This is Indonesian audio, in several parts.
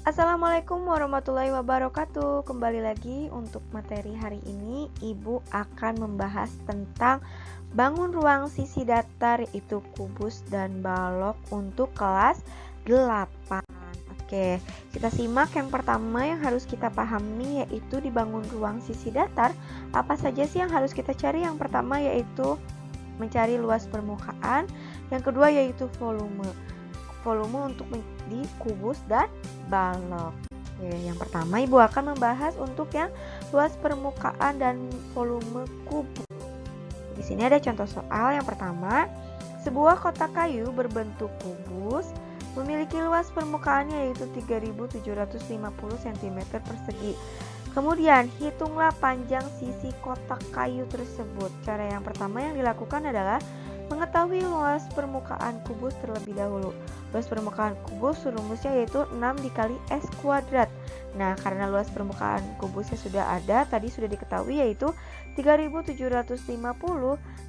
Assalamualaikum warahmatullahi wabarakatuh. Kembali lagi untuk materi hari ini, Ibu akan membahas tentang bangun ruang sisi datar yaitu kubus dan balok untuk kelas 8. Oke, kita simak yang pertama yang harus kita pahami yaitu dibangun ruang sisi datar. Apa saja sih yang harus kita cari? Yang pertama yaitu mencari luas permukaan, yang kedua yaitu volume untuk di kubus dan balok. Oke, yang pertama Ibu akan membahas untuk yang luas permukaan dan volume kubus. Di sini ada contoh soal yang pertama. Sebuah kotak kayu berbentuk kubus memiliki luas permukaannya yaitu 3.750 cm persegi. Kemudian hitunglah panjang sisi kotak kayu tersebut. Cara yang pertama yang dilakukan adalah mengetahui luas permukaan kubus terlebih dahulu. Luas permukaan kubus rumusnya yaitu 6 dikali S kuadrat. Nah, karena luas permukaan kubusnya sudah ada, tadi sudah diketahui yaitu 3.750.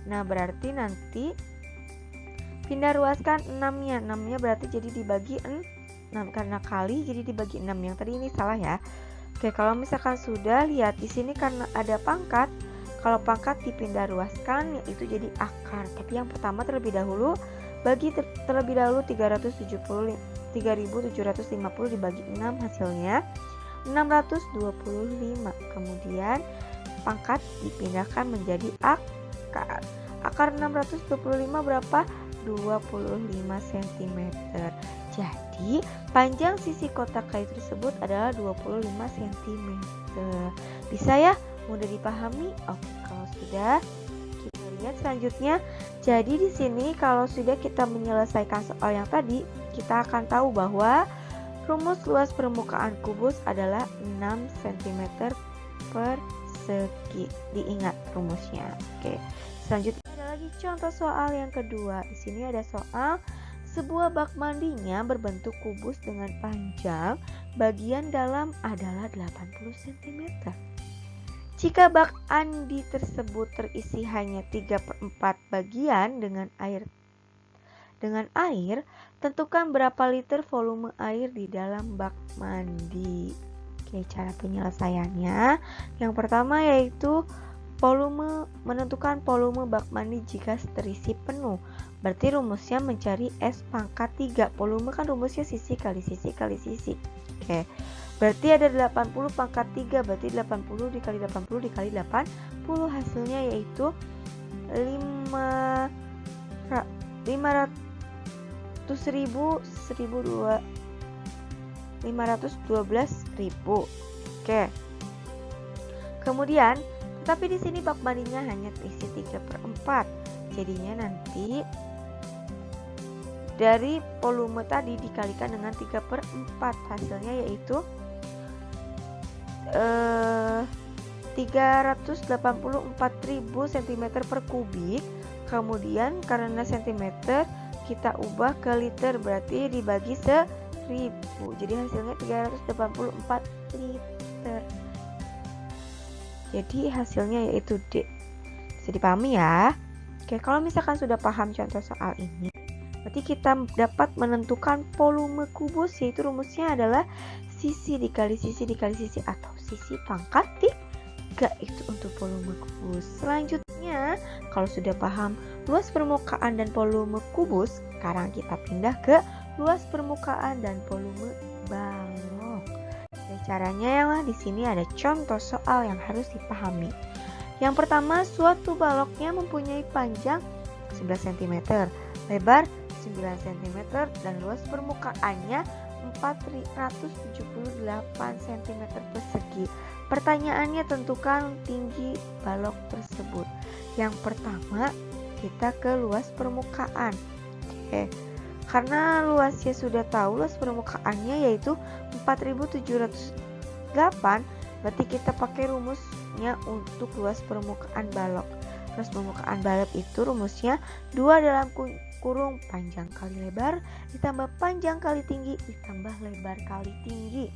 Nah, berarti nanti pindah ruaskan 6-nya. 6-nya berarti jadi dibagi 6 karena kali jadi dibagi 6. Yang tadi ini salah ya. Oke, kalau misalkan sudah lihat di sini karena ada pangkat, kalau pangkat dipindah ruaskan yaitu jadi akar. Tapi yang pertama terlebih dahulu bagi terlebih dahulu 3.750 dibagi 6 hasilnya 625. Kemudian pangkat dipindahkan menjadi akar. Akar 625 berapa? 25 cm. Jadi panjang sisi kotak kayu tersebut adalah 25 cm. Bisa ya? Mudah dipahami? Oke, kalau sudah kita lihat selanjutnya. Jadi di sini kalau sudah kita menyelesaikan soal yang tadi, kita akan tahu bahwa rumus luas permukaan kubus adalah 6 cm persegi. Diingat rumusnya. Oke. Selanjutnya ada lagi contoh soal yang kedua. Di sini ada soal sebuah bak mandinya berbentuk kubus dengan panjang bagian dalam adalah 80 cm. Jika bak mandi tersebut terisi hanya 3/4 bagian dengan air, tentukan berapa liter volume air di dalam bak mandi. Oke, cara penyelesaiannya. Yang pertama yaitu menentukan volume bak mandi jika terisi penuh. Berarti rumusnya mencari S pangkat 3. Volume kan rumusnya sisi kali sisi kali sisi. Oke. Berarti ada 80 pangkat 3, berarti 80 dikali 80 dikali 80 hasilnya yaitu 512.000. Oke. Kemudian, tapi di sini bak mandinya hanya terisi 3/4. Jadinya nanti dari volume tadi dikalikan dengan 3/4 hasilnya yaitu 384.000 cm per kubik. Kemudian karena cm kita ubah ke liter, berarti dibagi 1000. Jadi hasilnya 384 liter. Jadi hasilnya yaitu D. Bisa dipahami ya? Oke, kalau misalkan sudah paham contoh soal ini, berarti kita dapat menentukan volume kubus, yaitu rumusnya adalah sisi dikali sisi dikali sisi atau sisi pangkat 3 itu untuk volume kubus. Selanjutnya, kalau sudah paham luas permukaan dan volume kubus, sekarang kita pindah ke luas permukaan dan volume balok. Caranya yang di sini ada contoh soal yang harus dipahami. Yang pertama, suatu baloknya mempunyai panjang 11 cm, lebar 9 cm dan luas permukaannya 478 cm persegi. Pertanyaannya, tentukan tinggi balok tersebut. Yang pertama, kita ke luas permukaan. Oke. Karena luasnya sudah tahu, luas permukaannya yaitu 4.708, berarti kita pakai rumusnya untuk luas permukaan balok. Luas permukaan balok itu rumusnya 2 dalam kurung panjang kali lebar ditambah panjang kali tinggi ditambah lebar kali tinggi.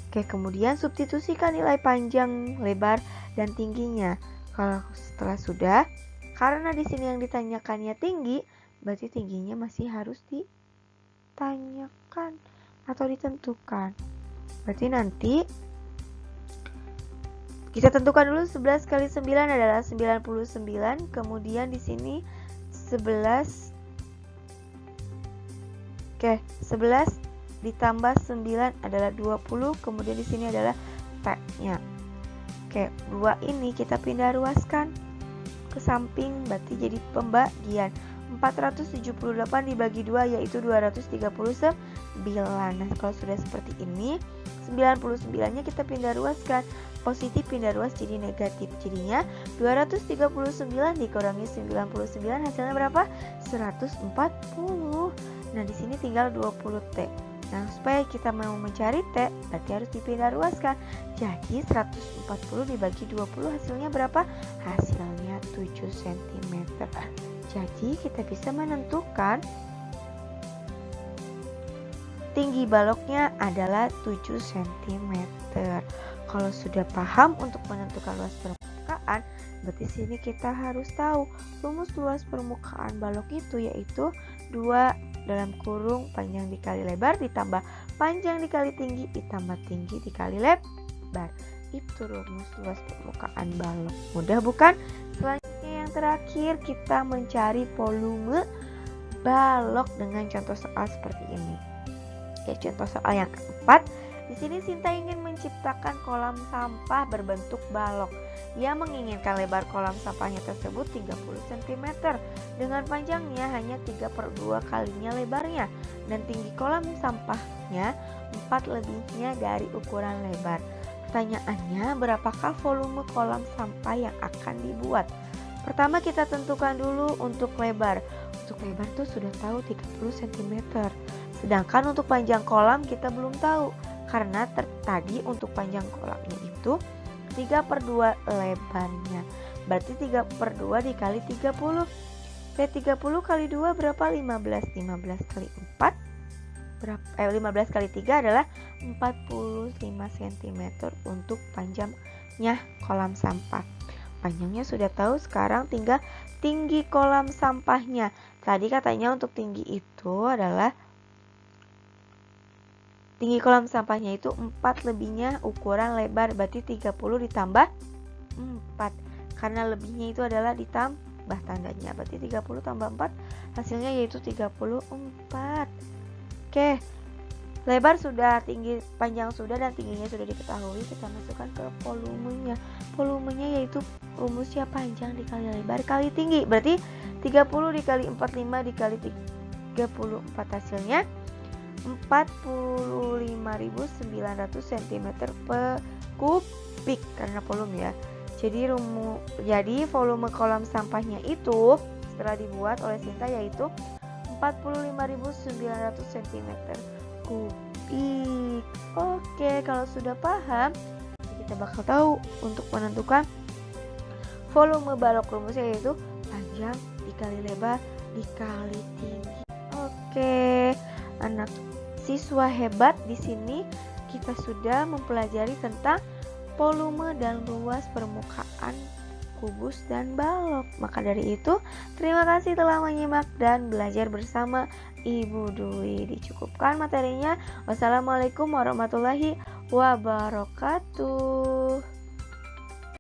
Oke, kemudian substitusikan nilai panjang, lebar, dan tingginya. Kalau setelah sudah, karena di sini yang ditanyakannya tinggi, berarti tingginya masih harus ditanyakan atau ditentukan. Berarti nanti kita tentukan dulu 11 kali 9 adalah 99, kemudian di sini 11. Oke, 11 ditambah 9 adalah 20, kemudian di sini adalah T-nya. Oke, 2 ini kita pindah ruaskan ke samping, berarti jadi pembagian. 478 dibagi 2 yaitu 239. Nah, kalau sudah seperti ini, 99-nya kita pindah ruaskan. Positif pindah ruas jadi negatif. Jadinya 239 dikurangi 99 hasilnya berapa? 140. Nah, di sini tinggal 20 T. Nah, supaya kita mau mencari T, berarti harus dipindah ruaskan. Jadi 140 dibagi 20 hasilnya berapa? Hasilnya 7 cm. Jadi kita bisa menentukan tinggi baloknya adalah 7 cm. Kalau sudah paham untuk menentukan luas permukaan, berarti sini kita harus tahu rumus luas permukaan balok itu yaitu 2 dalam kurung panjang dikali lebar ditambah panjang dikali tinggi ditambah tinggi dikali lebar. Itu rumus luas permukaan balok. Mudah bukan? Selanjutnya yang terakhir kita mencari volume balok dengan contoh soal seperti ini. Ya, contoh soal yang keempat. Di sini Sinta ingin menciptakan kolam sampah berbentuk balok. Ia menginginkan lebar kolam sampahnya tersebut 30 cm dengan panjangnya hanya 3/2 kalinya lebarnya dan tinggi kolam sampahnya 4 lebihnya dari ukuran lebar. Pertanyaannya, berapakah volume kolam sampah yang akan dibuat? Pertama kita tentukan dulu untuk lebar. Untuk lebar tuh sudah tahu 30 cm. Sedangkan untuk panjang kolam kita belum tahu. Karena tadi untuk panjang kolamnya itu 3/2 lebarnya. Berarti 3/2 dikali 30. 30 kali 2 berapa? 15. 15 kali 4 berapa? 15 kali 3 adalah 45 cm untuk panjangnya kolam sampah. Panjangnya sudah tahu, sekarang tinggal tinggi kolam sampahnya. Tadi katanya untuk tinggi itu adalah tinggi kolam sampahnya itu 4 lebihnya ukuran lebar, berarti 30 ditambah 4. Karena lebihnya itu adalah ditambah tandanya, berarti 30 tambah 4 hasilnya yaitu 34. Oke, lebar sudah, tinggi panjang sudah, dan tingginya sudah diketahui. Kita masukkan ke volumenya. Volumenya yaitu rumusnya panjang dikali lebar kali tinggi, berarti 30 dikali 45 dikali 34 hasilnya 45.900 cm3 karena volume ya. Jadi volume kolam sampahnya itu setelah dibuat oleh Sinta yaitu 45.900 cm3. Oke, kalau sudah paham, kita bakal tahu untuk menentukan volume balok. Rumusnya yaitu panjang dikali lebar dikali tinggi. Oke, anak siswa hebat, di sini kita sudah mempelajari tentang volume dan luas permukaan kubus dan balok. Maka dari itu, terima kasih telah menyimak dan belajar bersama Ibu Dwi. Dicukupkan materinya. Wassalamualaikum warahmatullahi wabarakatuh.